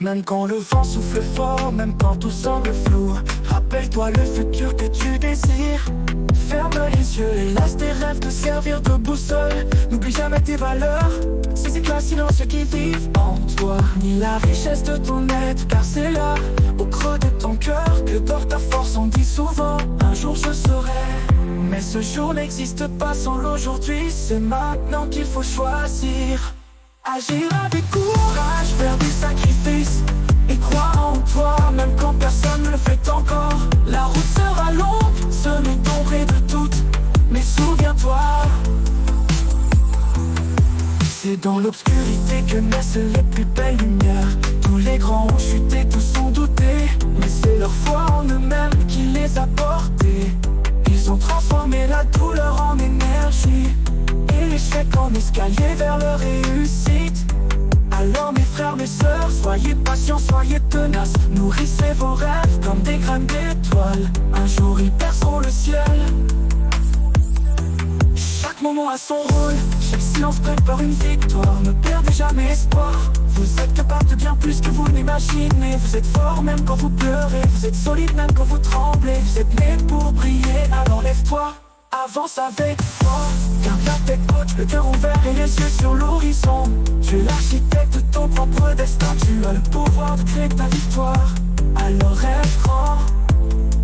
Même quand le vent souffle fort, même quand tout semble flou, rappelle-toi le futur que tu désires. Ferme les yeux et laisse tes rêves te servir de boussole. N'oublie jamais tes valeurs, ces éclats silencieux qui vivent en toi. Ni la richesse de ton être, car c'est là, au creux de ton cœur, que dort ta force. On dit souvent, un jour je saurai, mais ce jour n'existe pas sans l'aujourd'hui. C'est maintenant qu'il faut choisir. Agir avec courage, faire des sacrifices et croire en toi, même quand personne ne le fait encore. La route sera longue, semée d'ombre et de doute, mais souviens-toi, c'est dans l'obscurité que naissent les plus belles lumières. Tous les grands ont chuté, tous ont douté, mais c'est leur foi en eux-mêmes qui les a portés. Ils ont transformé la douleur en énergie et l'échec en escalier vers leur réussite. Alors mes frères, mes sœurs, soyez patients, soyez tenaces. Nourrissez vos rêves comme des graines d'étoiles. Un jour ils perceront le ciel. Chaque moment a son rôle, chaque silence prépare une victoire. Ne perdez jamais espoir, vous êtes capable de bien plus que vous n'imaginez. Vous êtes fort même quand vous pleurez, vous êtes solide même quand vous tremblez. Vous êtes né pour briller, alors lève-toi, avance avec foi. Garde la tête haute, le cœur ouvert et les yeux sur l'horizon. Tu es l'architecte de ton propre destin, tu as le pouvoir de créer ta victoire. Alors rêve grand,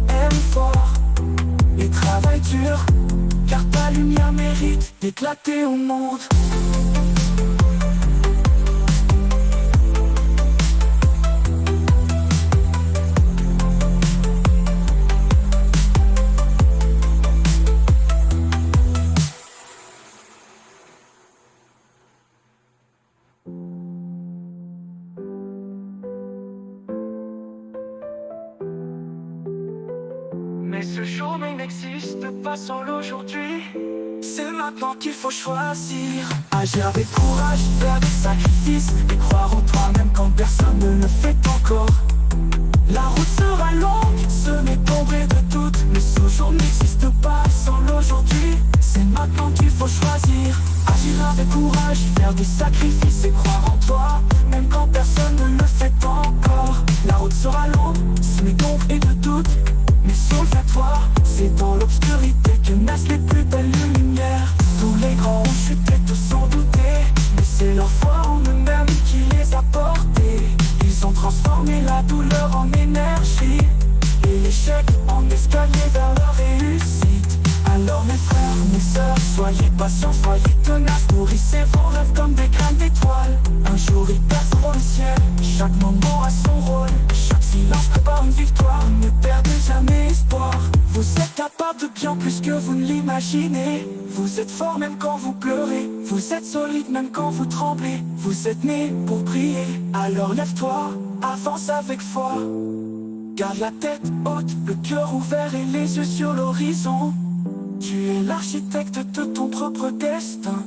aime fort et travaille dur, car ta lumière mérite d'éclater au monde. Mais ce jour n'existe pas sans l'aujourd'hui. C'est maintenant qu'il faut choisir. Agir avec courage, faire des sacrifices et croire en toi même quand personne ne le fait encore. La route sera longue, semée d'ombre et de doute, mais ce jour n'existe pas sans l'aujourd'hui. C'est maintenant qu'il faut choisir. Agir avec courage, faire des sacrifices et croire en toi même quand personne ne le fait encore. La route sera longue, semée d'ombre et de doute, mais souviens-toi, c'est dans l'obscurité que naissent les plus belles lumières. Tous les grands ont chuté, tous ont douté, mais c'est leur foi en eux-mêmes qui les a portés. Ils ont transformé la douleur en énergie et l'échec en escalier vers leur réussite. Alors mes frères, mes sœurs, soyez patients, soyez tenaces. Nourrissez vos rêves comme des graines d'étoiles. Un jour ils perceront le ciel, chaque moment a son rôle. Chaque silence prépare une victoire, ne perdez jamais espoir. Vous êtes capable de bien plus que vous ne l'imaginez. Vous êtes fort même quand vous pleurez, vous êtes solide même quand vous tremblez. Vous êtes né pour briller, alors lève-toi, avance avec foi. Garde la tête haute, le cœur ouvert et les yeux sur l'horizon. Tu es l'architecte de ton propre destin.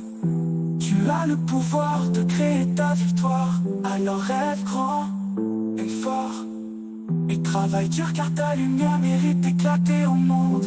Tu as le pouvoir de créer ta victoire. Alors rêve grand, aime fort et travaille dur, car ta lumière mérite d'éclater au monde.